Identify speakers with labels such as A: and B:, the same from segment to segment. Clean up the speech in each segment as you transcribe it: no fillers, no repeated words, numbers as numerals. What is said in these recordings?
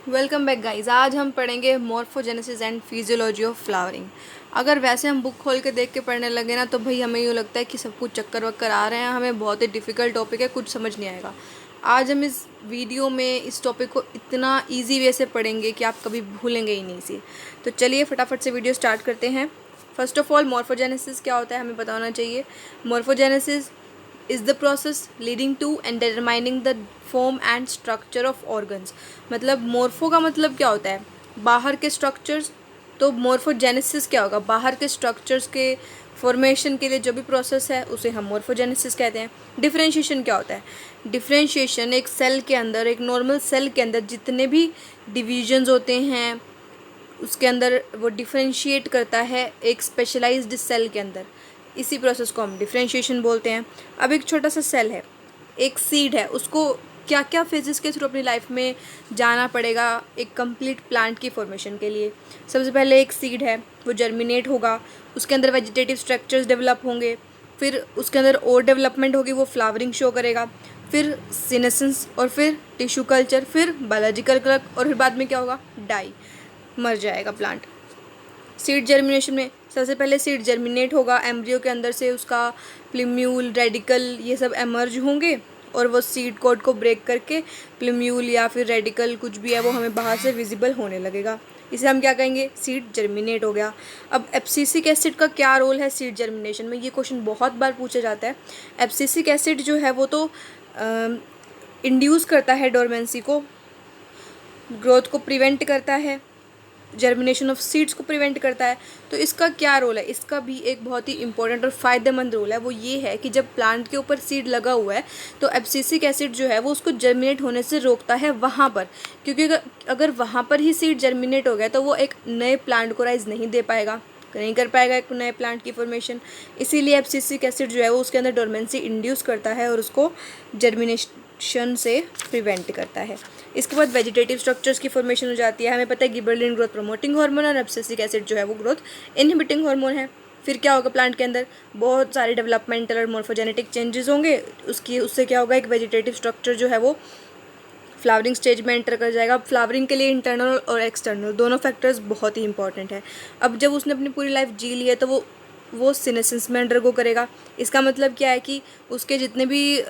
A: Welcome back guys. आज हम पढ़ेंगे morphogenesis and physiology of flowering. अगर वैसे हम बुक खोल के देख के पढ़ने लगे ना तो भाई हमें यूँ लगता है कि सब कुछ चक्कर वक्कर आ रहे हैं, हमें बहुत ही डिफ़िकल्ट टॉपिक है, कुछ समझ नहीं आएगा। आज हम इस वीडियो में इस टॉपिक को इतना ईजी वे से पढ़ेंगे कि आप कभी भूलेंगे ही नहीं इसे। तो चलिए फटाफट से वीडियो स्टार्ट करते हैं। फर्स्ट ऑफ ऑल मॉर्फोजेनेसिस क्या होता है हमें पता होना चाहिए। Morphogenesis is the process leading to and determining the form and structure of organs. मतलब मोर्फो का मतलब क्या होता है, बाहर के स्ट्रक्चर्स। तो मोर्फोजेनेसिस क्या होगा, बाहर के स्ट्रक्चर्स के फॉर्मेशन के लिए जो भी प्रोसेस है उसे हम मोर्फोजेनेसिस कहते हैं। डिफरेंशिएशन क्या होता है, डिफरेंशिएशन एक सेल के अंदर, एक नॉर्मल सेल के अंदर जितने भी डिविजन्स होते हैं उसके अंदर वो डिफरेंशिएट करता है एक स्पेशलाइज्ड सेल के अंदर। इसी प्रोसेस को हम डिफरेंशिएशन बोलते हैं। अब एक छोटा सा सेल है, एक सीड है, उसको क्या क्या फेजेस के थ्रू अपनी लाइफ में जाना पड़ेगा एक कंप्लीट प्लांट की फॉर्मेशन के लिए। सबसे पहले एक सीड है, वो जर्मिनेट होगा, उसके अंदर वेजिटेटिव स्ट्रक्चर्स डेवलप होंगे, फिर उसके अंदर और डेवलपमेंट होगी, वो फ्लावरिंग शो करेगा, फिर सीनेसेंस, और फिर टिश्यू कल्चर, फिर बायोलॉजिकल क्लॉक, और फिर बाद में क्या होगा, डाई, मर जाएगा प्लांट। सीड जर्मिनेशन में सबसे पहले सीड जर्मिनेट होगा, एम्ब्रियो के अंदर से उसका प्लिम्यूल, रेडिकल, ये सब एमर्ज होंगे और वो सीड कोड को ब्रेक करके प्लिम्यूल या फिर रेडिकल कुछ भी है वो हमें बाहर से विजिबल होने लगेगा। इसे हम क्या कहेंगे, सीड जर्मिनेट हो गया। अब एब्सिसिक एसिड का क्या रोल है सीड जर्मिनेशन में, ये क्वेश्चन बहुत बार पूछा जाता है। एब्सिसिक एसिड जो है वो तो इंड्यूस करता है डोरमेंसी को, ग्रोथ को प्रिवेंट करता है, जर्मिनेशन ऑफ सीड्स को प्रिवेंट करता है। तो इसका क्या रोल है, इसका भी एक बहुत ही इंपॉर्टेंट और फ़ायदेमंद रोल है। वो ये है कि जब प्लांट के ऊपर सीड लगा हुआ है तो एब्सिसिक एसिड जो है वो उसको जर्मिनेट होने से रोकता है वहाँ पर, क्योंकि अगर वहाँ पर ही सीड जर्मिनेट हो गया तो वो एक नए प्लांट को राइज नहीं दे पाएगा, नहीं कर पाएगा एक नए प्लांट की फॉर्मेशन। इसीलिए एब्सिसिक एसिड जो है वो उसके अंदर डोरमेंसी इंड्यूस करता है और उसको जर्मिनेशन से प्रिवेंट करता है। इसके बाद वेजिटेटिव स्ट्रक्चर्स की फॉर्मेशन हो जाती है। हमें पता है गिबरेलिन ग्रोथ प्रमोटिंग हार्मोन और एब्सिसिक एसिड जो है वो ग्रोथ इनहिबिटिंग हार्मोन है। फिर क्या होगा, प्लांट के अंदर बहुत सारे डेवलपमेंटल और मॉर्फोजेनेटिक चेंजेस होंगे, उससे क्या होगा, एक वेजिटेटिव स्ट्रक्चर जो है वो फ्लावरिंग स्टेज में एंटर कर जाएगा। अब फ्लावरिंग के लिए इंटरनल और एक्सटर्नल दोनों फैक्टर्स बहुत ही इंपॉर्टेंट है। अब जब उसने अपनी पूरी लाइफ जी ली है तो वो सीनेसेंस में अंडरगो करेगा। इसका मतलब क्या है कि उसके जितने भी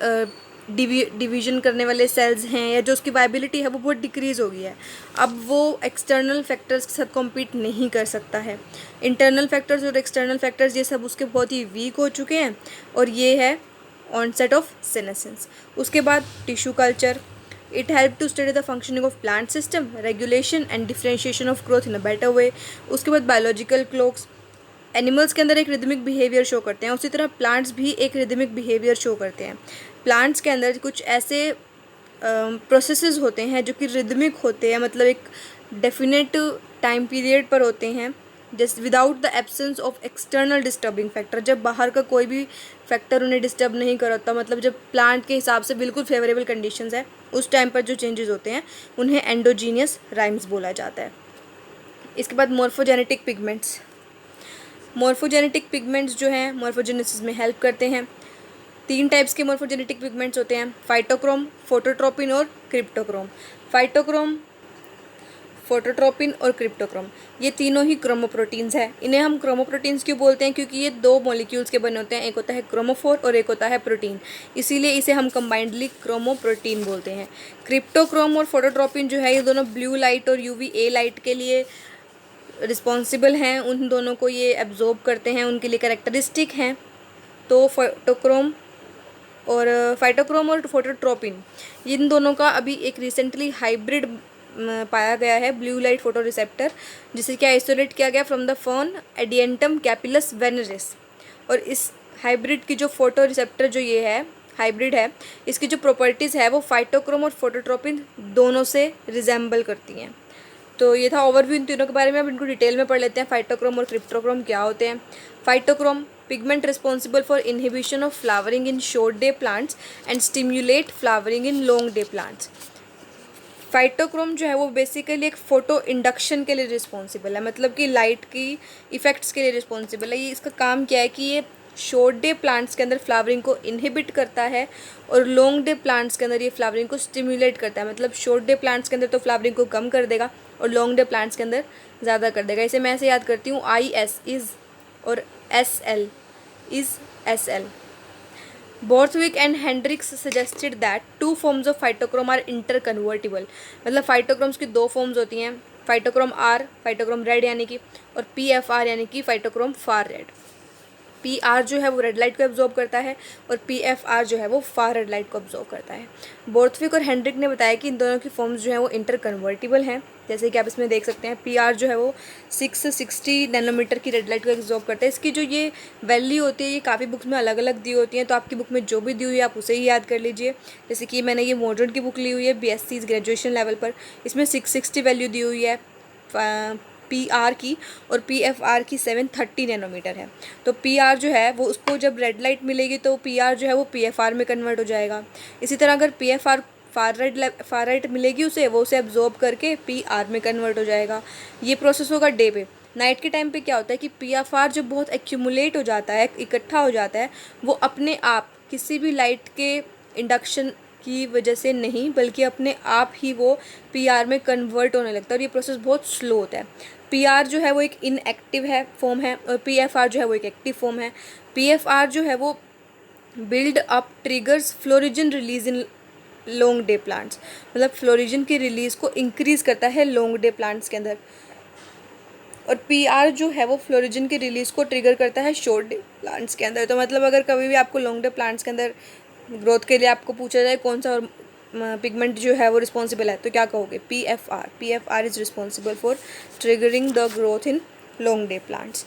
A: डिवीजन करने वाले सेल्स हैं या जो उसकी वायबिलिटी है वो बहुत डिक्रीज़ हो गई है। अब वो एक्सटर्नल फैक्टर्स के साथ कॉम्पीट नहीं कर सकता है। इंटरनल फैक्टर्स और एक्सटर्नल फैक्टर्स ये सब उसके बहुत ही वीक हो चुके हैं और ये है ऑनसेट ऑफ सीनेसेंस। उसके बाद tissue culture, it help to study the functioning of plant system, regulation and differentiation of growth in a better way. उसके बाद बायोलॉजिकल क्लॉक्स, एनिमल्स के अंदर एक रिदमिक बिहेवियर शो करते हैं, उसी तरह प्लांट्स भी एक रिदमिक बिहेवियर शो करते हैं। प्लांट्स के अंदर कुछ ऐसे प्रोसेसेस होते हैं जो कि रिदमिक होते हैं, मतलब एक डेफिनेट टाइम पीरियड पर होते हैं, just without the absence of external disturbing factor. जब बाहर का कोई भी फैक्टर उन्हें डिस्टर्ब नहीं कर होता, मतलब जब प्लांट के हिसाब से बिल्कुल फेवरेबल कंडीशंस है, उस टाइम पर जो चेंजेस होते हैं उन्हें एंडोजीनियस राइम्स बोला जाता है। इसके बाद मॉर्फोजेनेटिक पिगमेंट्स, मॉर्फोजेनेटिक पिगमेंट्स जो हैं मॉर्फोजेनेसिस में हेल्प करते हैं। तीन टाइप्स के मॉर्फोजेनेटिक पिगमेंट्स होते हैं, फाइटोक्रोम, फोटोट्रोपिन और क्रिप्टोक्रोम। फाइटोक्रोम, फोटोट्रोपिन और क्रिप्टोक्रोम, ये तीनों ही क्रोमोप्रोटीन्स हैं। इन्हें हम क्रोमोप्रोटीन्स क्यों बोलते हैं, क्योंकि ये दो मॉलिक्यूल्स के बने होते हैं, एक होता है क्रोमोफोर और एक होता है प्रोटीन, इसीलिए इसे हम कंबाइंडली क्रोमोप्रोटीन बोलते हैं। क्रिप्टोक्रोम और फोटोट्रोपिन जो है ये दोनों ब्लू लाइट और यूवी ए लाइट के लिए रिस्पॉन्सिबल हैं, उन दोनों को ये एब्जॉर्ब करते हैं, उनके लिए कैरेक्टरिस्टिक हैं। तो फाइटोक्रोम और फोटोट्रोपिन, इन दोनों का अभी एक रिसेंटली हाइब्रिड पाया गया है, ब्लू लाइट फोटो रिसेप्टर, जिसे क्या आइसोलेट किया गया फ्रॉम द फर्न एडियंटम कैपिलस वेनरिस। और इस हाइब्रिड की जो फोटो रिसेप्टर जो ये है हाइब्रिड है, इसकी जो प्रॉपर्टीज़ है वो फाइटोक्रोम और फोटोट्रोपिन दोनों से रिजेंबल करती हैं। तो ये था ओवरव्यू इन तीनों के बारे में। अब इनको डिटेल में पढ़ लेते हैं, फाइटोक्रोम और क्रिप्टोक्रोम क्या होते हैं। Phytochrome, pigment responsible for inhibition of flowering in short day plants and stimulate flowering in long day plants. Phytochrome जो है वो बेसिकली एक फोटो इंडक्शन के लिए रिस्पॉन्सिबल है, मतलब कि लाइट की इफ़ेक्ट्स के लिए रिस्पॉन्सिबल है। ये इसका काम क्या है कि ये शॉर्ट डे प्लांट्स के अंदर फ्लावरिंग को इनहिबिट करता है और लॉन्ग डे प्लांट्स के अंदर ये फ्लावरिंग को स्टिमुलेट करता है। मतलब शॉर्ट डे प्लांट्स के अंदर तो फ्लावरिंग को कम कर देगा और लॉन्ग डे प्लांट्स के अंदर ज़्यादा कर देगा। इसे मैं ऐसे याद करती हूँ, IS इज़ और SL is SL। Borthwick and Hendricks suggested that 2 forms of phytochrome are interconvertible. मतलब फाइटोक्रोम्स की 2 फॉर्म्स होती हैं, फाइटोक्रोम आर, फाइटोक्रोम रेड यानी कि, और PFR यानी कि फाइटोक्रोम फार रेड। PR जो है वो रेड लाइट को एब्जॉर्ब करता है और PFR जो है वो फार रेड लाइट को एब्जॉर्ब करता है। बोर्थविक और हेंड्रिक ने बताया कि इन दोनों की फॉर्म्स जो हैं वो इंटरकन्वर्टिबल हैं। जैसे कि आप इसमें देख सकते हैं, PR जो है वो 660 नैनोमीटर की रेड लाइट को एब्जॉर्ब करता है। इसकी जो ये वैल्यू होती है ये काफ़ी बुक्स में अलग अलग दी होती हैं, तो आपकी बुक में जो भी दी हुई है आप उसे ही याद कर लीजिए। जैसे कि मैंने ये मॉडर्न की बुक ली हुई है BSc ग्रेजुएशन लेवल पर, इसमें 660 वैल्यू दी हुई है PR की, और PFR की 730 नैनोमीटर है। तो PR जो है वो उसको जब रेड लाइट मिलेगी तो PR जो है वो PFR में कन्वर्ट हो जाएगा। इसी तरह अगर PFR फार राइट मिलेगी उसे, वो उसे एब्जॉर्ब करके PR में कन्वर्ट हो जाएगा। ये प्रोसेस होगा डे पे। नाइट के टाइम पे क्या होता है कि PFR जो बहुत एक्यूमुलेट हो जाता है, इकट्ठा हो जाता है, वो अपने आप किसी भी लाइट के इंडक्शन की वजह से नहीं, बल्कि अपने आप ही वो PR में कन्वर्ट होने लगता है और ये प्रोसेस बहुत स्लो होता है। PR जो है वो एक इनएक्टिव है फॉर्म है और PFR जो है वो एक एक्टिव फॉर्म है। PFR जो है वो build up triggers florigen release in long day plants. मतलब फ्लोरिजन की रिलीज़ को इंक्रीज़ करता है लॉन्ग डे प्लांट्स के अंदर, और PR जो है वो फ्लोरिजन की रिलीज़ को ट्रिगर करता है शॉर्ट डे प्लांट्स के अंदर। तो मतलब अगर कभी भी आपको लॉन्ग डे प्लांट्स के अंदर ग्रोथ के लिए आपको पूछा जाए कौन सा पिगमेंट जो है वो रिस्पॉन्सिबल है, तो क्या कहोगे? PFR is responsible for triggering the growth in long day plants.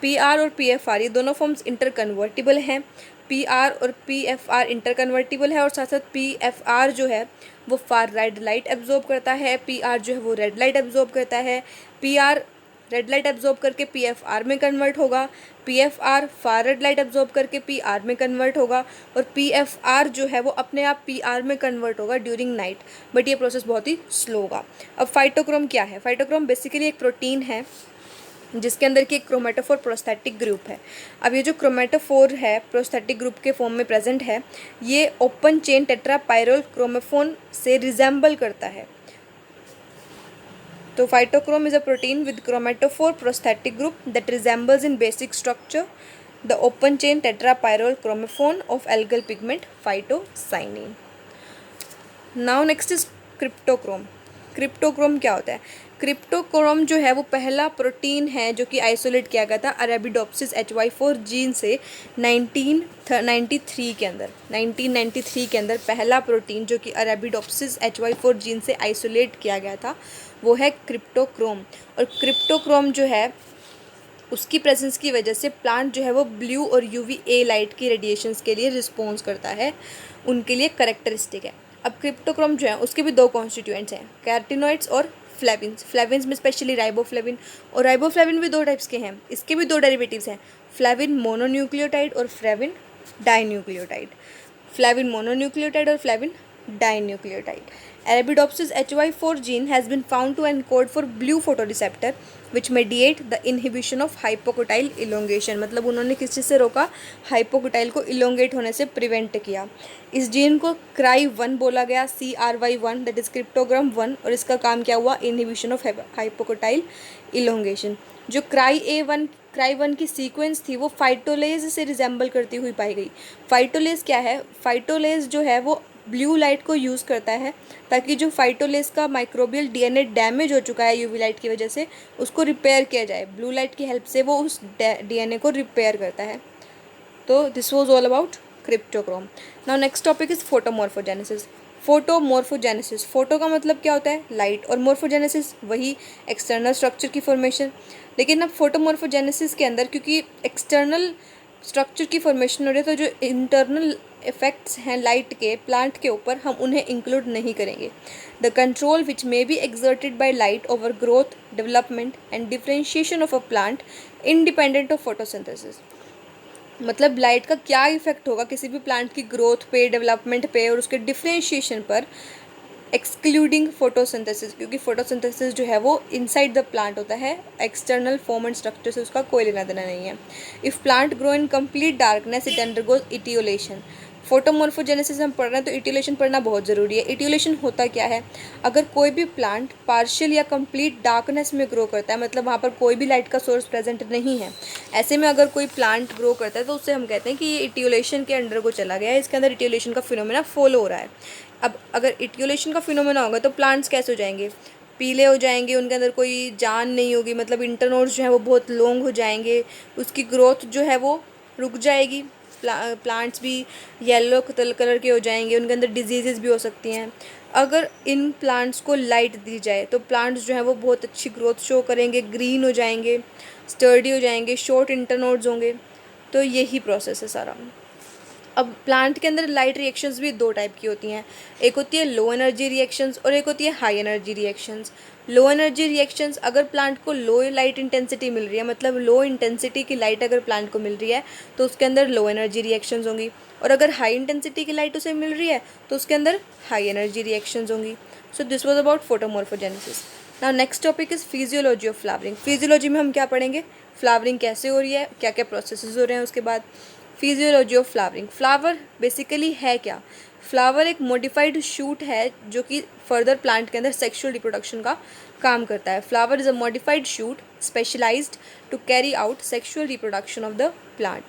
A: PR और PFR ये दोनों फॉर्म्स इंटरकन्वर्टिबल हैं। PR और PFR इंटरकन्वर्टिबल है और साथ साथ PFR जो है वो फार रेड लाइट एब्जॉर्ब करता है, PR जो है वो रेड लाइट एब्जॉर्ब करता है। PR रेड लाइट एब्जॉर्ब करके PFR में कन्वर्ट होगा, PFR far red light absorb करके PR में कन्वर्ट होगा, और PFR जो है वो अपने आप PR में कन्वर्ट होगा ड्यूरिंग नाइट। बट ये प्रोसेस बहुत ही स्लो होगा। अब फाइटोक्रोम क्या है? फाइटोक्रोम बेसिकली एक प्रोटीन है जिसके अंदर की एक क्रोमेटोफोर प्रोस्थेटिक ग्रुप है। अब ये जो क्रोमेटोफोर है प्रोस्थेटिक ग्रुप के फॉर्म में प्रेजेंट है, ये ओपन चेन टेट्रापायरोल क्रोमोफोन से रिजेंबल करता है। तो phytochrome is a protein with chromatophore prosthetic group that resembles in basic structure the open chain tetrapyrrole chromophore of algal pigment phycocyanin. Now next is cryptochrome. Cryptochrome क्या होता है? Cryptochrome जो है वो पहला प्रोटीन है जो कि आइसोलेट किया गया था अरेबिडोप्सिस HY4 जीन से 1993 के अंदर। 1993 के अंदर पहला प्रोटीन जो कि अरेबिडोप्सिस HY4 जीन से आइसोलेट किया गया था वो है क्रिप्टोक्रोम। और क्रिप्टोक्रोम जो है उसकी प्रेजेंस की वजह से प्लांट जो है वो ब्लू और UVA लाइट की रेडिएशंस के लिए रिस्पॉन्स करता है, उनके लिए करेक्टरिस्टिक है। अब क्रिप्टोक्रोम जो है उसके भी 2 कॉन्स्टिट्यूएंट्स हैं, कैरोटीनॉइड्स और फ्लेविन्स। फ्लेविन्स में स्पेशली राइबोफ्लेविन, और राइबोफ्लेविन भी 2 टाइप्स के हैं, इसके भी 2 डेरिवेटिव्स हैं, फ्लेविन मोनोन्यूक्लियोटाइड और फ्लेविन डाइन्यूक्लियोटाइड। फ्लेविन मोनोन्यूक्लियोटाइड और flavin dinucleotide. Arabidopsis HY4 gene has been found to encode for blue photoreceptor which mediate the inhibition of hypocotyle elongation। मतलब उन्होंने किस चीज़ से रोका? हाइपोकोटाइल को इलोंगेट होने से प्रिवेंट किया। इस जीन को CRY1 बोला गया, CRY1 दैट इज क्रिप्टोग्राम 1, और इसका काम क्या हुआ? Inhibition of hypocotyl elongation. जो CRY1 की सीक्वेंस थी वो फाइटोलेज से रिजेंबल करती हुई पाई गई। फाइटोलेज क्या है? फाइटोलेज जो है वो ब्लू लाइट को यूज़ करता है ताकि जो फाइटोलेज का माइक्रोबियल DNA डैमेज हो चुका है UV लाइट की वजह से, उसको रिपेयर किया जाए। ब्लू लाइट की हेल्प से वो उस DNA को रिपेयर करता है। तो this was all about cryptochrome. Now next topic is photomorphogenesis. Photomorphogenesis, photo का मतलब क्या होता है? लाइट, और मॉर्फोजेनेसिस वही एक्सटर्नल स्ट्रक्चर की फॉर्मेशन। लेकिन अब फोटोमॉर्फोजेनेसिस के अंदर क्योंकि एक्सटर्नल स्ट्रक्चर की फॉर्मेशन हो रही है, तो जो इंटरनल इफेक्ट्स हैं लाइट के प्लांट के ऊपर, हम उन्हें इंक्लूड नहीं करेंगे। The control which may be exerted by light over growth, development and differentiation of a plant independent of photosynthesis. मतलब लाइट का क्या इफेक्ट होगा किसी भी प्लांट की ग्रोथ पे, डेवलपमेंट पे और उसके डिफरेंशिएशन पर, एक्सक्लूडिंग फोटोसिंथेसिस, क्योंकि फोटोसिंथेसिस जो है वो इनसाइड द प्लांट होता है, एक्सटर्नल फॉर्म एंड स्ट्रक्चर से उसका कोई लेना देना नहीं है। If plant grow in complete darkness it undergoes etiolation. Photomorphogenesis हम पढ़ रहे हैं तो इटियोलेशन पढ़ना बहुत ज़रूरी है। इटियोलेशन होता क्या है, अगर कोई भी प्लांट पार्शियल या कंप्लीट डार्कनेस में ग्रो करता है, मतलब वहाँ पर कोई भी लाइट का सोर्स प्रेजेंट नहीं है, ऐसे में अगर कोई प्लांट ग्रो करता है तो उससे हम कहते हैं कि ये इटियोलेशन के अंडर को चला गया है, इसके अंदर इटियोलेशन का फिनोमेना फॉलो हो रहा है। अब अगर इटियोलेशन का फिनोमेना होगा तो प्लांट्स कैसे हो जाएंगे, पीले हो जाएंगे, उनके अंदर कोई जान नहीं होगी, मतलब इंटरनोड्स जो है वो बहुत लॉन्ग हो जाएंगे, उसकी ग्रोथ जो है वो रुक जाएगी। प्लांट्स भी येलो कलर के हो जाएंगे, उनके अंदर डिजीज़ भी हो सकती हैं। अगर इन प्लांट्स को लाइट दी जाए तो प्लांट्स जो है वो बहुत अच्छी ग्रोथ शो करेंगे, ग्रीन हो जाएंगे, स्टर्डी हो जाएंगे, शॉर्ट इंटरनोड्स होंगे। तो यही प्रोसेस है सारा। अब प्लांट के अंदर लाइट रिएक्शंस भी दो टाइप की होती हैं, एक होती है लो एनर्जी रिएक्शंस और एक होती है high energy reactions. Low energy reactions, अगर प्लांट को लो लाइट इंटेंसिटी मिल रही है, मतलब लो इंटेंसिटी की लाइट अगर प्लांट को मिल रही है तो उसके अंदर लो एनर्जी रिएक्शंस होंगी, और अगर हाई इंटेंसिटी की लाइट उसे मिल रही है तो उसके अंदर हाई एनर्जी रिएक्शंस होंगी। So this was about photomorphogenesis. Now next topic is physiology of flowering. Physiology में हम क्या पढ़ेंगे, फ्लावरिंग कैसे हो रही है, क्या क्या प्रोसेसेस हो रहे हैं उसके बाद। Physiology of flowering, flower basically है क्या, फ्लावर एक मॉडिफाइड शूट है जो कि फर्दर प्लांट के अंदर सेक्सुअल रिप्रोडक्शन का काम करता है। Flower is a modified shoot specialised to carry out sexual reproduction of the plant.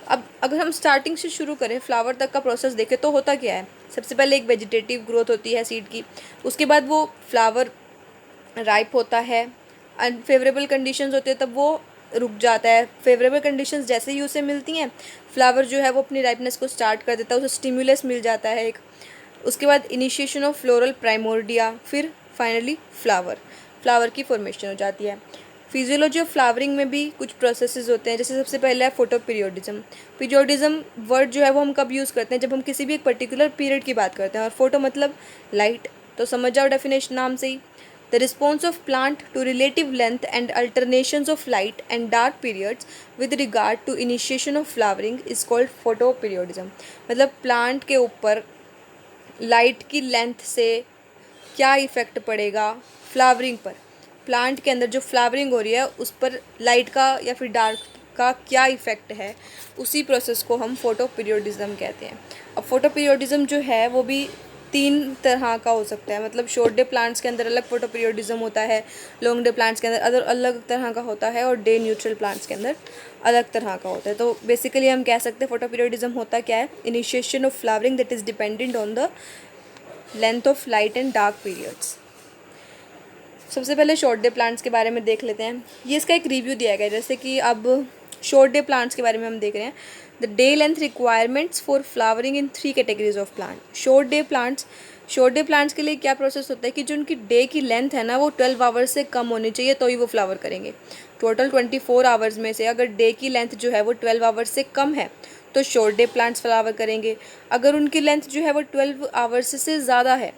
A: अब अगर हम स्टार्टिंग से शुरू करें, फ्लावर तक का प्रोसेस देखें तो होता क्या है, सबसे पहले एक वेजिटेटिव ग्रोथ होती है सीड की, उसके बाद वो फ्लावर राइप होता है, अनफेवरेबल कंडीशंस होते हैं तब वो रुक जाता है, फेवरेबल कंडीशंस जैसे ही उसे मिलती हैं फ्लावर जो है वो अपनी राइपनेस को स्टार्ट कर देता है, उसे स्टिमुलस मिल जाता है एक। उसके बाद इनिशिएशन ऑफ फ्लोरल प्राइमोर्डिया, फिर फाइनली फ्लावर की फॉर्मेशन हो जाती है। फिजियोलॉजी ऑफ फ्लावरिंग में भी कुछ प्रोसेसेस होते हैं, जैसे सबसे पहले है फोटो पीरियोडिज्म। पीरियोडिज्म वर्ड जो है वो हम कब यूज़ करते हैं, जब हम किसी भी एक पर्टिकुलर पीरियड की बात करते हैं, और फोटो मतलब लाइट, तो समझ जाओ डेफिनेशन नाम से ही। The response of plant to relative length and alternations of light and dark periods with regard to initiation of flowering is called photoperiodism। मतलब प्लांट के ऊपर लाइट की लेंथ से क्या इफ़ेक्ट पड़ेगा फ्लावरिंग पर, प्लांट के अंदर जो फ्लावरिंग हो रही है उस पर लाइट का या फिर डार्क का क्या इफ़ेक्ट है, उसी प्रोसेस को हम फोटो पीरियोडिज्म कहते हैं। अब फोटो पीरियोडिज्म जो है वो भी 3 तरह का हो सकता है, मतलब शॉर्ट डे प्लांट्स के अंदर अलग फोटो पीरियोडिज्म होता है, लॉन्ग डे प्लांट्स के अंदर अलग तरह का होता है, और डे न्यूट्रल प्लांट्स के अंदर अलग तरह का होता है। तो बेसिकली हम कह सकते हैं फोटो पीरियोडिज्म होता क्या है, initiation of flowering that is dependent on the length of light and dark periods. सबसे पहले शॉर्ट डे प्लांट्स के बारे में देख लेते हैं, ये इसका एक रिव्यू दिया गया है। जैसे कि अब शॉर्ट डे प्लांट्स के बारे में हम देख रहे हैं, the day length requirements for flowering in 3 categories of plant. Short day plants के लिए क्या प्रोसेस होता है कि जो उनकी डे की लेंथ है ना वो 12 आवर्स से कम होनी चाहिए तो ही वो फ्लावर करेंगे। टोटल 24 आवर्स में से अगर डे की लेंथ जो है वो 12 आवर्स से कम है तो शॉर्ट डे प्लांट्स फ्लावर करेंगे। अगर उनकी लेंथ जो है वो 12 आवर्स से ज़्यादा है,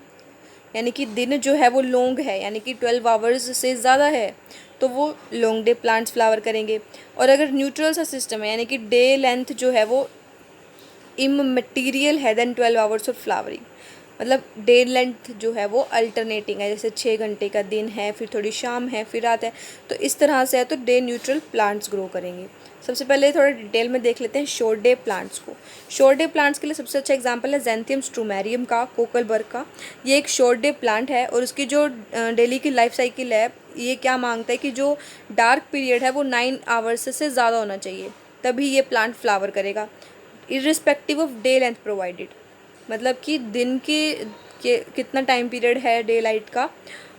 A: यानी कि दिन जो है वो लॉन्ग है, यानी कि 12 आवर्स से ज़्यादा है, तो वो लॉन्ग डे प्लांट्स फ्लावर करेंगे। और अगर न्यूट्रल सा सिस्टम है, यानी कि डे लेंथ जो है वो इममटेरियल है देन 12 आवर्स ऑफ फ्लावरिंग, मतलब डे लेंथ जो है वो अल्टरनेटिंग है, जैसे 6 घंटे का दिन है, फिर थोड़ी शाम है, फिर रात है, तो इस तरह से है, तो डे न्यूट्रल प्लांट्स ग्रो करेंगे। सबसे पहले थोड़ा डिटेल में देख लेते हैं शॉर्ट डे प्लांट्स को। शॉर्ट डे प्लांट्स के लिए सबसे अच्छा एग्जांपल है ज़ैंथियम स्ट्रोमेरियम का, कोकलबर्ग का। ये एक शॉर्ट डे प्लांट है और उसकी जो डेली की लाइफ साइकिल है, ये क्या मांगता है कि जो डार्क पीरियड है वो 9 आवर्स से ज़्यादा होना चाहिए, तभी ये प्लांट फ्लावर करेगा, irrespective of day length provided. मतलब कि दिन के कितना टाइम पीरियड है डे लाइट का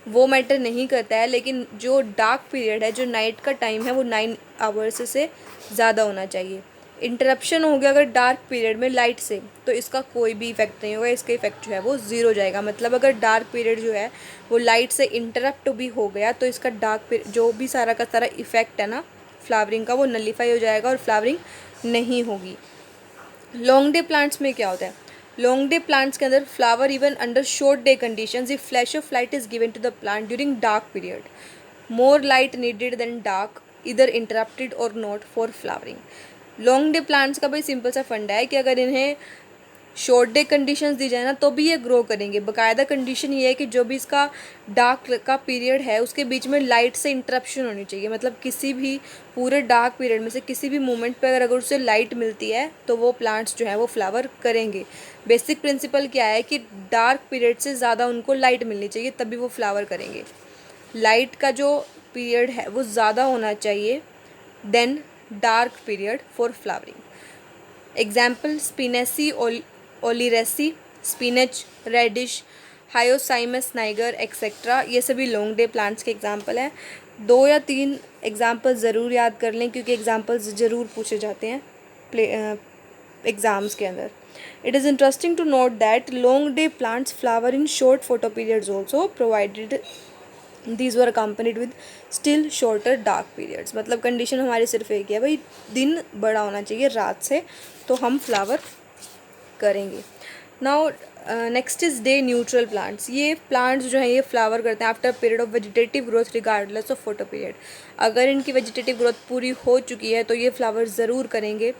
A: वो मैटर नहीं करता है, लेकिन जो डार्क पीरियड है, जो नाइट का टाइम है, वो 9 आवर्स से ज़्यादा होना चाहिए। इंटरप्शन हो गया अगर डार्क पीरियड में लाइट से, तो इसका कोई भी इफेक्ट नहीं होगा, इसका इफेक्ट जो है वो ज़ीरो हो जाएगा। मतलब अगर डार्क पीरियड जो है वो लाइट से इंटरप्ट भी हो गया तो इसका जो भी सारा का सारा इफेक्ट है ना फ्लावरिंग का, वो नलीफाई हो जाएगा और फ्लावरिंग नहीं होगी। लॉन्ग डे प्लांट्स में क्या होता है, लॉन्ग डे प्लांट्स के अंदर flower even under short day conditions if flash of light is given to the plant during dark period, more light needed then dark, इधर इंटरप्टेड और not for flowering. Long day plants का भाई simple सा फंडा है कि अगर इन्हें शॉर्ट डे कंडीशंस दी जाए ना तो भी ये ग्रो करेंगे। बाकायदा कंडीशन ये है कि जो भी इसका डार्क का पीरियड है उसके बीच में लाइट से इंटरप्शन होनी चाहिए, मतलब किसी भी पूरे डार्क पीरियड में से किसी भी मोमेंट पे अगर उसे लाइट मिलती है तो वो प्लांट्स जो है वो फ्लावर करेंगे। बेसिक प्रिंसिपल क्या है कि डार्क पीरियड से ज़्यादा उनको लाइट मिलनी चाहिए तभी वो फ्लावर करेंगे। लाइट का जो पीरियड है वो ज़्यादा होना चाहिए then dark period for flowering. Example Spinacia oleracea, spinach, radish, Hyoscyamus niger etcetera, ये सभी लॉन्ग डे प्लांट्स के एग्जाम्पल हैं। 2 या 3 एग्जाम्पल ज़रूर याद कर लें क्योंकि एग्जाम्पल्स ज़रूर पूछे जाते हैं एग्ज़ाम्स के अंदर। It is interesting to note that long day plants flower in short photo periods also provided these were accompanied with still shorter dark periods. मतलब कंडीशन हमारी सिर्फ एक है भाई, दिन बड़ा होना चाहिए रात से तो हम फ्लावर करेंगे। Now next is day neutral plants. ये प्लांट्स जो हैं ये फ्लावर करते हैं after period of vegetative growth regardless of photo period. अगर इनकी वेजिटेटिव ग्रोथ पूरी हो चुकी है तो ये फ्लावर ज़रूर करेंगे।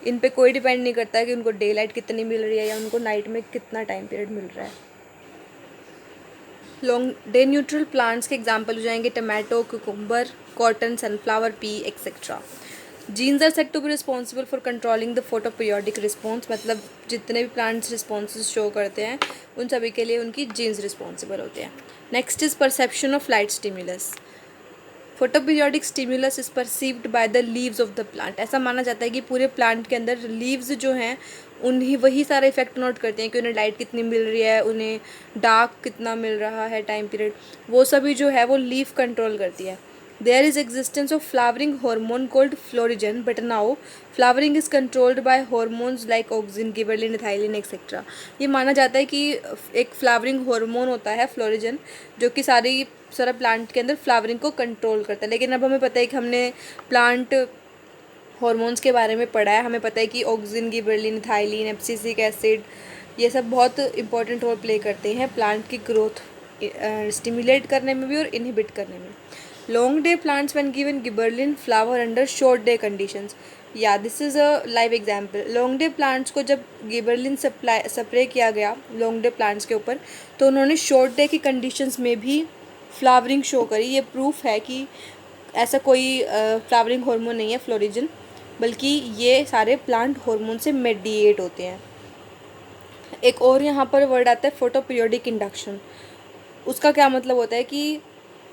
A: इन पे कोई डिपेंड नहीं करता है कि उनको डे लाइट कितनी मिल रही है या उनको नाइट में कितना टाइम पीरियड मिल रहा है। लॉन्ग डे न्यूट्रल प्लांट्स के एग्जाम्पल हो जाएंगे tomato, cucumber, cotton, sunflower, pea et cetera. Genes are set to be responsible for controlling the photo periodic response. मतलब जितने भी प्लांट्स रिस्पॉन्सेज शो करते हैं उन सभी के लिए उनकी जीन्स रिस्पॉन्सिबल होते हैं। Next is perception of light stimulus. Photo periodic stimulus is perceived by the leaves of the plant. ऐसा माना जाता है कि पूरे प्लांट के अंदर लीव्स जो हैं उन्हीं वही सारा इफेक्ट नोट करते हैं कि उन्हें लाइट कितनी मिल रही है, उन्हें डार्क कितना मिल रहा है टाइम पीरियड, वो सभी जो है वो लीफ कंट्रोल करती है। There is existence of flowering hormone called florigen but now flowering is controlled by hormones like auxin, gibberellin, ethylene et cetera. ये माना जाता है कि एक फ्लावरिंग हार्मोन होता है फ्लोरिजन जो कि सारा प्लांट के अंदर फ्लावरिंग को कंट्रोल करता है। लेकिन अब हमें पता है कि हमने प्लांट हॉर्मोन्स के बारे में पढ़ा है, हमें पता है कि auxin, gibberellin, ethylene, abscisic acid ये सब बहुत इंपॉर्टेंट रोल प्ले करते हैं प्लांट की ग्रोथ स्टिमुलेट करने में भी और इनहिबिट करने में। Long day plants when given gibberellin flower under short day conditions. या this is a live example. Long day plants को जब गिबरलिन स्प्रे किया गया लॉन्ग डे प्लांट्स के ऊपर तो उन्होंने शॉर्ट डे की कंडीशंस में भी फ्लावरिंग शो करी। ये प्रूफ है कि ऐसा कोई फ्लावरिंग हार्मोन नहीं है फ्लोरिजन, बल्कि ये सारे प्लांट हार्मोन से मेडिएट होते हैं। एक और यहाँ पर वर्ड आता है फोटो पीरियोडिक इंडक्शन। उसका क्या मतलब होता है कि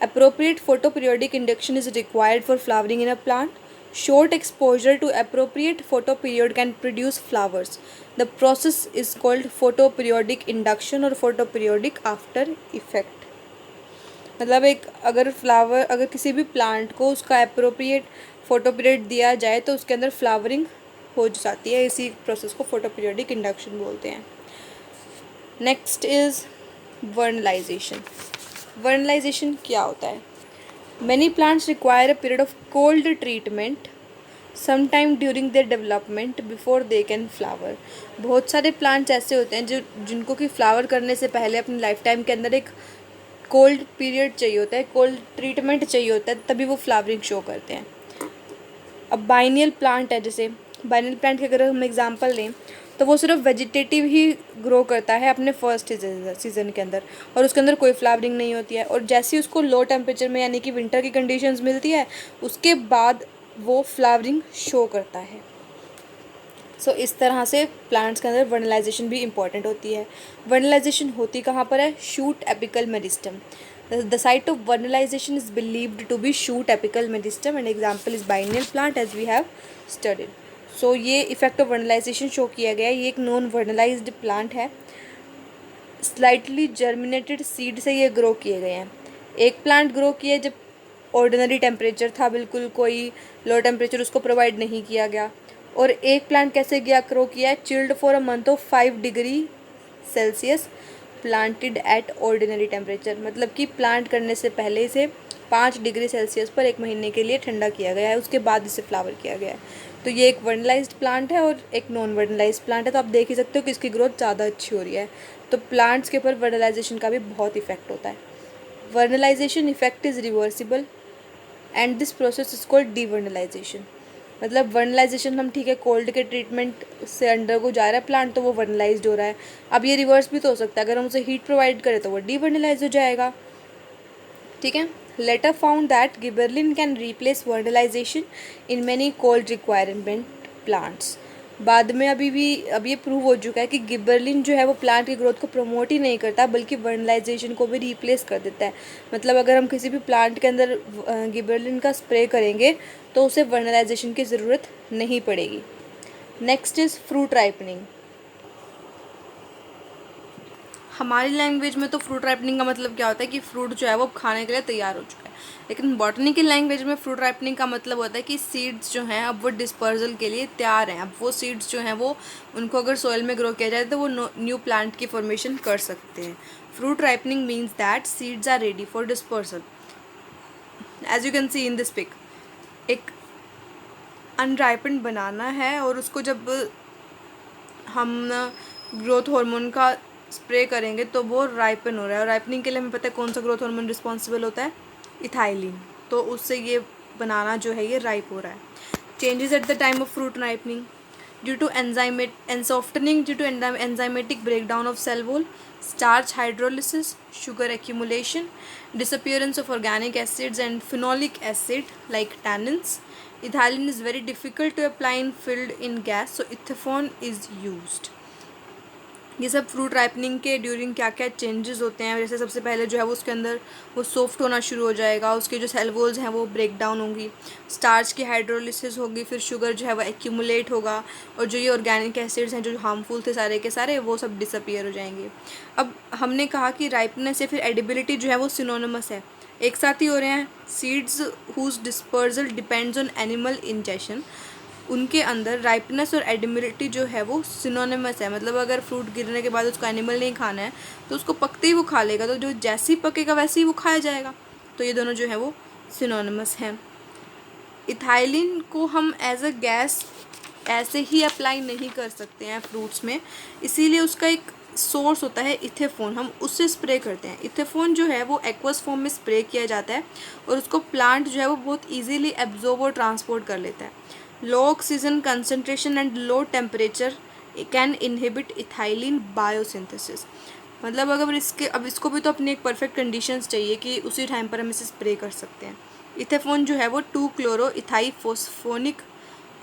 A: appropriate photoperiodic induction is required for flowering in a plant. Short exposure to appropriate photoperiod can produce flowers. The process is called photoperiodic induction or photoperiodic after effect. मतलब एक अगर किसी भी प्लांट को उसका अप्रोप्रिएट फोटो पीरियड दिया जाए तो उसके अंदर फ्लावरिंग हो जाती है। इसी प्रोसेस को फोटो पीरियोडिक इंडक्शन बोलते हैं। Next is vernalization. वर्नलाइजेशन क्या होता है? Many plants require a period of cold treatment sometime during their development before they can flower. बहुत सारे प्लांट्स ऐसे होते हैं जिनको कि फ्लावर करने से पहले अपनी लाइफ टाइम के अंदर एक कोल्ड पीरियड चाहिए होता है, कोल्ड ट्रीटमेंट चाहिए होता है, तभी वो फ्लावरिंग शो करते हैं। अब बाइनियल प्लांट है, जैसे बाइनियल प्लांट के अगर हम एग्जांपल लें तो वो सिर्फ वेजिटेटिव ही ग्रो करता है अपने फर्स्ट सीज़न के अंदर और उसके अंदर कोई फ्लावरिंग नहीं होती है। और जैसे ही उसको लो टेम्परेचर में यानी कि विंटर की कंडीशंस मिलती है उसके बाद वो फ्लावरिंग शो करता है। सो इस तरह से प्लांट्स के अंदर वर्नलाइजेशन भी इंपॉर्टेंट होती है। वर्नलाइजेशन होती कहाँ पर है? Shoot apical meristem. The site of vernalization is believed to be shoot apical meristem and example is biennial plant as we have studied. So ये इफेक्ट ऑफ वर्नलाइजेशन शो किया गया है। ये एक नॉन वर्नलाइज्ड प्लांट है। स्लाइटली जर्मिनेटेड सीड से ये grow किए गए हैं। एक प्लांट ग्रो किया जब ऑर्डिनरी टेम्परेचर था, बिल्कुल कोई लो टेम्परेचर उसको प्रोवाइड नहीं किया गया। और एक प्लांट कैसे ग्रो किया है? Chilled for a month of 5 degree Celsius planted at ordinary temperature. मतलब कि प्लांट करने से पहले इसे 5 डिग्री सेल्सियस पर 1 महीने के लिए ठंडा किया गया है, उसके बाद इसे फ्लावर किया गया है। तो ये एक वर्नलाइज्ड प्लांट है और एक नॉन वर्नलाइज्ड प्लांट है। तो आप देख ही सकते हो कि इसकी ग्रोथ ज़्यादा अच्छी हो रही है। तो प्लांट्स के ऊपर वर्नलाइजेशन का भी बहुत इफेक्ट होता है। Vernalization effect is reversible and this process is called devernalization. मतलब वर्नलाइजेशन हम ठीक है कोल्ड के ट्रीटमेंट से अंडर को जा रहा है प्लांट तो वो वर्नलाइज्ड हो रहा है। अब ये रिवर्स भी तो हो सकता है, अगर हम उसे हीट प्रोवाइड करें तो वो डीवर्नलाइज हो जाएगा। ठीक है। Later found that gibberellin can replace vernalisation in many cold requirement plants. बाद में अब ये प्रूव हो चुका है कि गिबरलिन जो है वो प्लांट की ग्रोथ को प्रमोट ही नहीं करता बल्कि वर्नलाइजेशन को भी रिप्लेस कर देता है। मतलब अगर हम किसी भी प्लांट के अंदर गिबरलिन का स्प्रे करेंगे तो उसे वर्नलाइजेशन की ज़रूरत नहीं पड़ेगी। Next is fruit ripening. हमारी लैंग्वेज में तो फ्रूट राइपनिंग का मतलब क्या होता है कि फ्रूट जो है वो खाने के लिए तैयार हो चुका है, लेकिन बॉटनिकल लैंग्वेज में फ्रूट राइपनिंग का मतलब होता है कि सीड्स जो हैं अब वो डिस्पर्जल के लिए तैयार हैं। अब वो सीड्स जो हैं वो उनको अगर सोयल में ग्रो किया जाए तो वो न्यू प्लांट की फॉर्मेशन कर सकते हैं। Fruit ripening means that seeds are ready for dispersal. As you can see in this pic, एक अनराइपन्ड बनाना है और उसको जब हम ग्रोथ हार्मोन का स्प्रे करेंगे तो वो राइपन हो रहा है। और राइपनिंग के लिए हमें पता है कौन सा ग्रोथ हार्मोन रिस्पॉन्सिबल होता है, इथाइलिन। तो उससे ये बनाना जो है ये राइप हो रहा है। Changes at the time of fruit ripening due to softening due to enzymatic breakdown of cell wall, starch hydrolysis, sugar accumulation, disappearance of organic acids and phenolic acid like tannins. Ethylene is very difficult to apply in filled in gas, so ethaphone is used. ये सब fruit ripening के during क्या क्या changes होते हैं। जैसे सबसे पहले जो है वो उसके अंदर वो सॉफ्ट होना शुरू हो जाएगा, उसके जो सेल वॉल्स हैं वो ब्रेक डाउन होंगी, स्टार्च की हाइड्रोलिसिस होगी, फिर शुगर जो है वो एक्यूमुलेट होगा और जो ये ऑर्गेनिक एसिड्स हैं जो हार्मफुल थे सारे के सारे वो सब डिसअपियर हो जाएंगे। अब हमने कहा कि राइपनेस या फिर एडिबिलिटी जो है वो सिनोनिमस है, एक साथ ही हो रहे हैं। Seeds whose dispersal depends on animal injection, उनके अंदर राइपनेस और एडिबिलिटी जो है वो सिनोनिमस है। मतलब अगर फ्रूट गिरने के बाद उसको एनिमल नहीं खाना है तो उसको पकते ही वो खा लेगा, तो जो जैसे ही पकेगा वैसे ही वो खाया जाएगा। तो ये दोनों जो है वो सिनोनिमस हैं। इथाइलिन को हम एज अ गैस ऐसे ही अप्लाई नहीं कर सकते हैं फ्रूट्स में, इसीलिए उसका एक सोर्स होता है इथेफोन, हम उससे स्प्रे करते हैं। इथेफोन जो है वो एक्वस फॉर्म में स्प्रे किया जाता है और उसको प्लांट जो है वो बहुत ईजीली एब्जॉर्ब और ट्रांसपोर्ट कर लेता है। Low oxygen concentration and low temperature can inhibit ethylene biosynthesis. मतलब अगर इसको भी तो अपनी एक परफेक्ट कंडीशंस चाहिए कि उसी टाइम पर हम इसे स्प्रे कर सकते हैं। इथेफोन जो है वो 2-क्लोरो इथाइफोस्फोनिक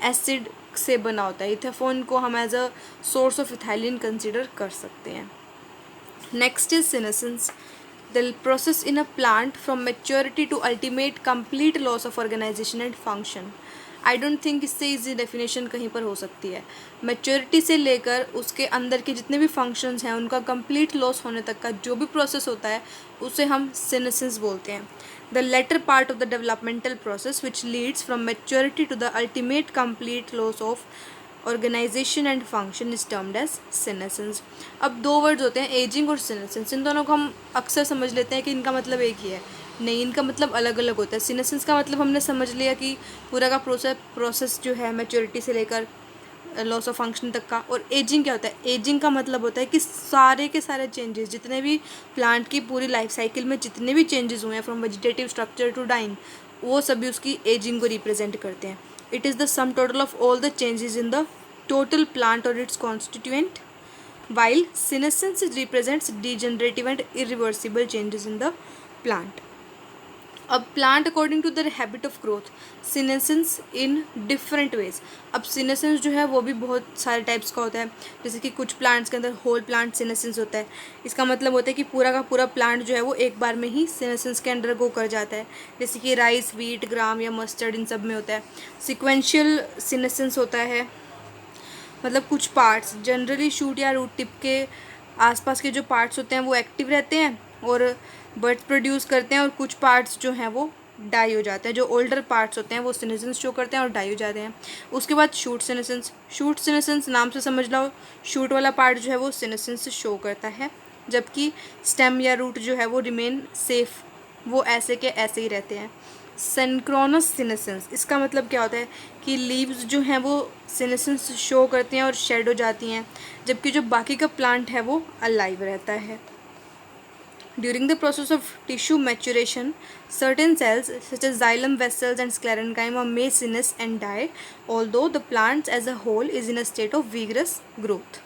A: एसिड से बना होता है। इथेफोन को हम as a source of ethylene consider कर सकते हैं। Next is senescence, the process in a plant from maturity to ultimate complete loss of organization and function. I don't think इससे इजी डेफिनेशन कहीं पर हो सकती है। मैच्योरिटी से लेकर उसके अंदर के जितने भी फंक्शंस हैं उनका कंप्लीट लॉस होने तक का जो भी प्रोसेस होता है उसे हम सीनेसेंस बोलते हैं। The latter part of the developmental process which leads from maturity to the ultimate complete loss of organization and function is termed as senescence. अब दो वर्ड्स होते हैं एजिंग और सीनेसेंस, इन दोनों को हम अक्सर समझ लेते हैं कि इनका मतलब एक ही है, नहीं इनका मतलब अलग अलग होता है। सीनेसेंस का मतलब हमने समझ लिया कि पूरा का प्रोसेस जो है मैच्योरिटी से लेकर लॉस ऑफ फंक्शन तक का। और एजिंग क्या होता है, एजिंग का मतलब होता है कि सारे के सारे चेंजेस जितने भी प्लांट की पूरी लाइफ साइकिल में जितने भी चेंजेस हुए हैं from vegetative structure to dying, वो सभी उसकी एजिंग को रिप्रेजेंट करते हैं। It is the sum total of all the changes in the total plant और its constituent, while senescence represents degenerative and irreversible changes in the plant. अब plant according to the habit of growth senescence in different ways. अब senescence जो है वो भी बहुत सारे types का होता है, जैसे कि कुछ प्लांट्स के अंदर होल प्लांट सीनेसेंस होता है। इसका मतलब होता है कि पूरा का पूरा प्लांट जो है वो एक बार में ही सीनेसेंस के अंडर गो कर जाता है, जैसे कि राइस, वीट, ग्राम या मस्टर्ड, इन सब में होता है। सिक्वेंशियल सीनेसेंस होता है, मतलब कुछ पार्ट्स जनरली शूट या रूट टिप के आसपास के जो पार्ट्स होते हैं वो एक्टिव रहते हैं और बर्ड्स प्रोड्यूस करते हैं, और कुछ पार्ट्स जो हैं वो डाई हो जाते हैं। जो ओल्डर पार्ट्स होते हैं वो सीनेसेंस शो करते हैं और डाई हो जाते हैं। उसके बाद शूट सीनेसेंस, शूट सीनेसेंस नाम से समझ लो, शूट वाला पार्ट जो है वो सीनेसेंस शो करता है, जबकि स्टेम या रूट जो है वो रिमेन सेफ, वो ऐसे के ऐसे ही रहते हैं। सिंक्रोनस सीनेसेंस, इसका मतलब क्या होता है कि लीव्स जो हैं वो सीनेसेंस शो करती हैं और शेड हो जाती हैं, जबकि जो बाकी का प्लांट है वो अलाइव रहता है। During the process of tissue maturation, certain cells such as xylem vessels and sclerenchyma may senesce and die, although the plant as a whole is in a state of vigorous growth.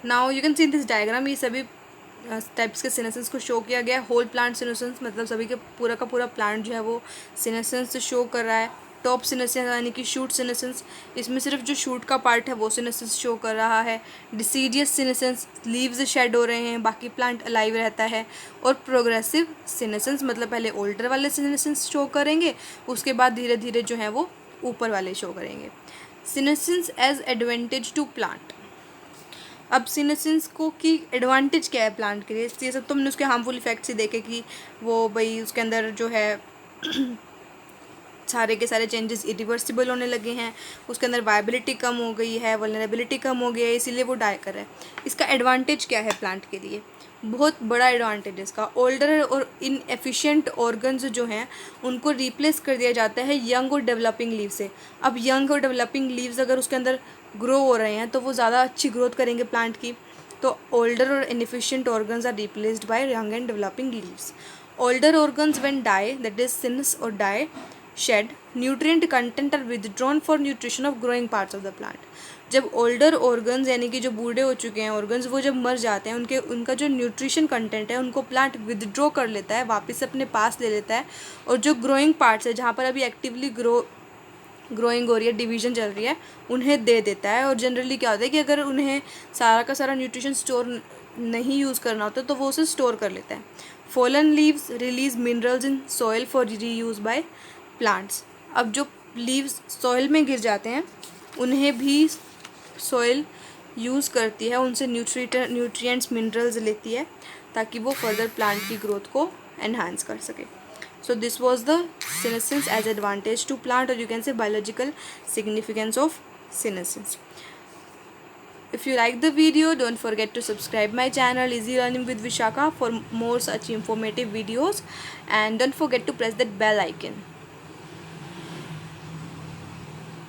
A: Now you can see in this diagram ये सभी types के senescence को show किया गया है. Whole plant senescence मतलब सभी के पूरा का पूरा प्लांट जो है वो सीनेसेंस शो कर रहा है. टॉप सीनेसेंस यानी कि शूट सीनेसेंस, इसमें सिर्फ जो शूट का पार्ट है वो सीनेसेंस शो कर रहा है. डिसीडियस सीनेसेंस, लीव्स शेड हो रहे हैं, बाकी प्लांट अलाइव रहता है. और प्रोग्रेसिव सीनेसेंस मतलब पहले ओल्डर वाले सीनेसेंस शो करेंगे, उसके बाद धीरे धीरे जो है वो ऊपर वाले शो करेंगे. Senescence as advantage to plant. अब सीनेसेंस को की एडवांटेज क्या है प्लांट के लिए, ये सब तो हमने उसके हार्मफुल इफेक्ट्स ही देखे कि वो भाई उसके अंदर जो है सारे के सारे चेंजेस इरिवर्सिबल होने लगे हैं, उसके अंदर वायबिलिटी कम हो गई है, वल्नरेबिलिटी कम हो गई है, इसीलिए वो डाई कर रहा है. इसका एडवांटेज क्या है प्लांट के लिए, बहुत बड़ा एडवांटेज है इसका. ओल्डर और इनएफिशिएंट ऑर्गन्स जो हैं उनको रिप्लेस कर दिया जाता है यंग और डेवलपिंग लीव से. अब यंग और डेवलपिंग लीव्स अगर उसके अंदर ग्रो हो रहे हैं तो वो ज़्यादा अच्छी ग्रोथ करेंगे प्लांट की. तो ओल्डर और inefficient organs are replaced by young and developing leaves. Older organs when die, that is since और die shed, nutrient content are withdrawn for nutrition of growing parts of the plant. जब older organs यानी कि जो बूढ़े हो चुके हैं organs, वो जब मर जाते हैं उनका जो न्यूट्रिशन कंटेंट है उनको प्लांट विदड्रॉ कर लेता है, वापस अपने पास ले लेता है. और जो ग्रोइंग पार्ट्स है जहाँ पर अभी एक्टिवली ग्रोइंग हो रही है, डिवीजन चल रही है, उन्हें दे देता है. और जनरली क्या होता है कि अगर उन्हें सारा का सारा न्यूट्रिशन स्टोर नहीं यूज़ करना होता तो वो उसे स्टोर कर लेता है. Fallen leaves release minerals in soil for reuse by plants. अब जो लीव्स सॉइल में गिर जाते हैं उन्हें भी सॉइल यूज़ करती है, उनसे न्यूट्रिएंट्स मिनरल्स लेती है ताकि वो फर्दर प्लांट की ग्रोथ को एनहांस कर सके. So this was the senescence as advantage to plant, or you can say biological significance of senescence. If you like the video, don't forget to subscribe my channel Easy Learning with Vishaka for more such informative videos, and don't forget to press that bell icon.